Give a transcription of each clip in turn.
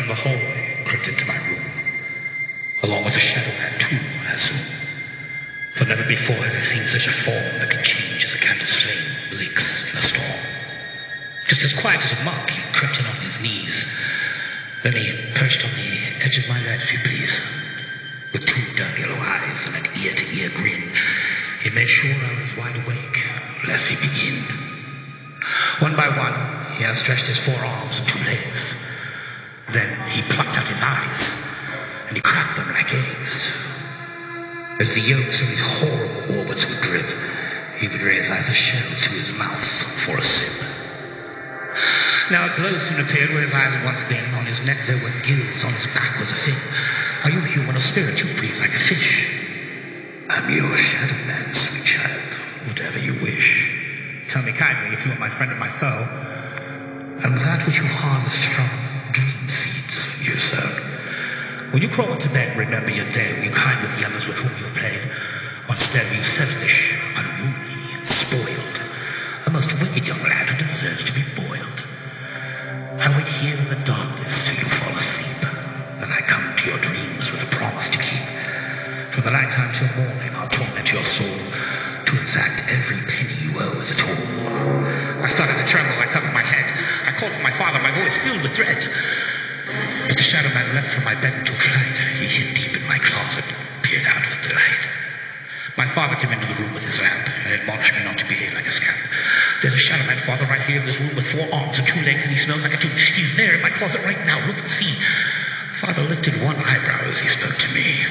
from the hallway crept into my room, along with the Shadowman too, I assume. For never before had I seen such a form that could change as a candle's flame blinks in a storm. Just as quiet as a monk, he crept in on his knees. Then he perched on the edge of my bed, if you please. With two dull yellow eyes and an ear-to-ear grin, he made sure I was wide awake, lest he begin. One by one, he outstretched his forearms and two legs. Then he plucked out his eyes, and he cracked them like eggs. As the yolks of his horrible orbits would drip, he would raise either shell to his mouth for a sip. Now a glow soon appeared where his eyes had once been. On his neck there were gills, on his back was a fin. Are you human or spirit? You breathe like a fish. I'm your Shadowman, sweet child, whatever you wish. Tell me kindly if you are my friend or my foe. And that which you harvest from dream seeds you sow. When you crawl into bed, remember your day. Were you kind with the others with whom you played? Or instead were you selfish, unruly, and spoiled? A most wicked young lad who deserves to be boiled. I wait here in the darkness till you fall asleep. Then I come to your dreams with a promise to keep. From the night time till morning, I'll torment your soul to exact every penny you owe as a toll. I started to tremble. I covered my head. I called for my father, my voice filled with dread. But the Shadowman leapt from my bed and took flight. He hid deep in my closet, peered out with delight. My father came into the room with his lamp and admonished me not to behave like a scamp. There's a Shadowman, father, right here in this room with 4 arms and 2 legs, and he smells like a tomb. He's there in my closet right now. Look and see. Father lifted one eyebrow as he spoke to me.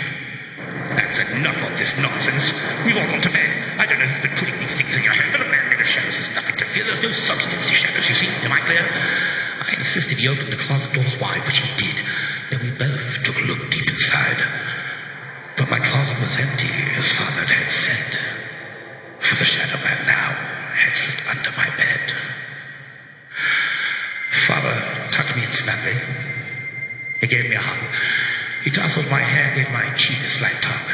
That's enough of this nonsense. We've all gone to bed. I don't know who's been putting these things in your head, but a man made of shadows is nothing to fear. There's no substance to shadows, you see. Am I clear? I insisted he opened the closet doors wide, which he did. Then we both took a look deep inside. But my closet was empty, as Father had said. For the Shadowman now had slipped under my bed. Father tucked me in snugly. He gave me a hug. He tousled my hair, gave my cheek a slight tug.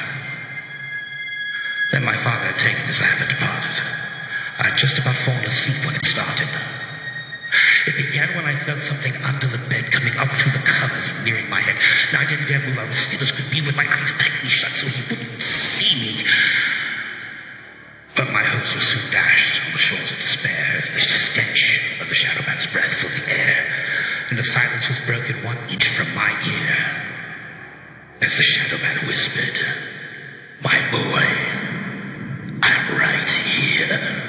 Then my father had taken his lamp and departed. I'd just about fallen asleep when it started. It began when I felt something under the bed coming up through the covers and nearing my head. Now I didn't dare move. I was still as could be with my eyes tightly shut so he wouldn't see me. But my hopes were soon dashed on the shores of despair as the stench of the Shadowman's breath filled the air, and the silence was broken 1 inch from my ear. As the Shadowman whispered, "My boy, I'm right here."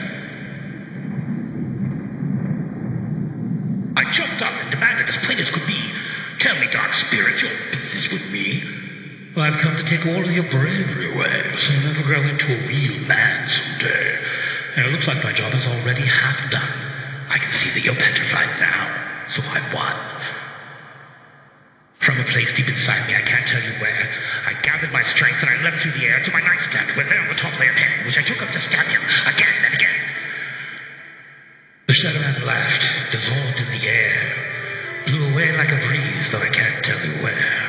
I jumped up and demanded as plain as could be, "Tell me, dark spirit, your business with me." "I've come to take all of your bravery away, so you'll never grow into a real man someday. And it looks like my job is already half done. I can see that you're petrified now, so I've won." From a place deep inside me, I can't tell you where, I gathered my strength and I leapt through the air to my nightstand, where there on the top lay a pen, which I took up to stab him again and again. The Shadowman laughed, dissolved in the air, blew away like a breeze, though I can't tell you where.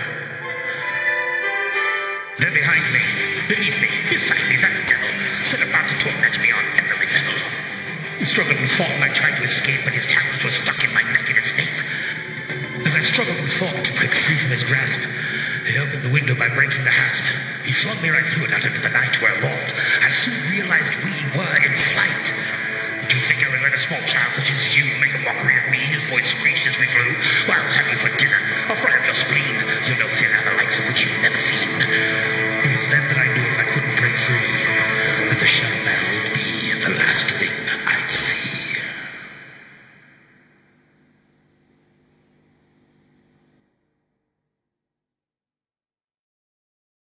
Then behind me, beneath me, beside me, that devil set about to torment me on every level. He struggled and fought, and I tried to escape, but his talons were stuck in my neck and its nape. As I struggled and fought to break free from his grasp, he opened the window by breaking the hasp. He flung me right through it out into the night where aloft I soon realized we were in flight. Do you think I would let a small child such as you make a mockery of me? His voice screeched as we flew. Well,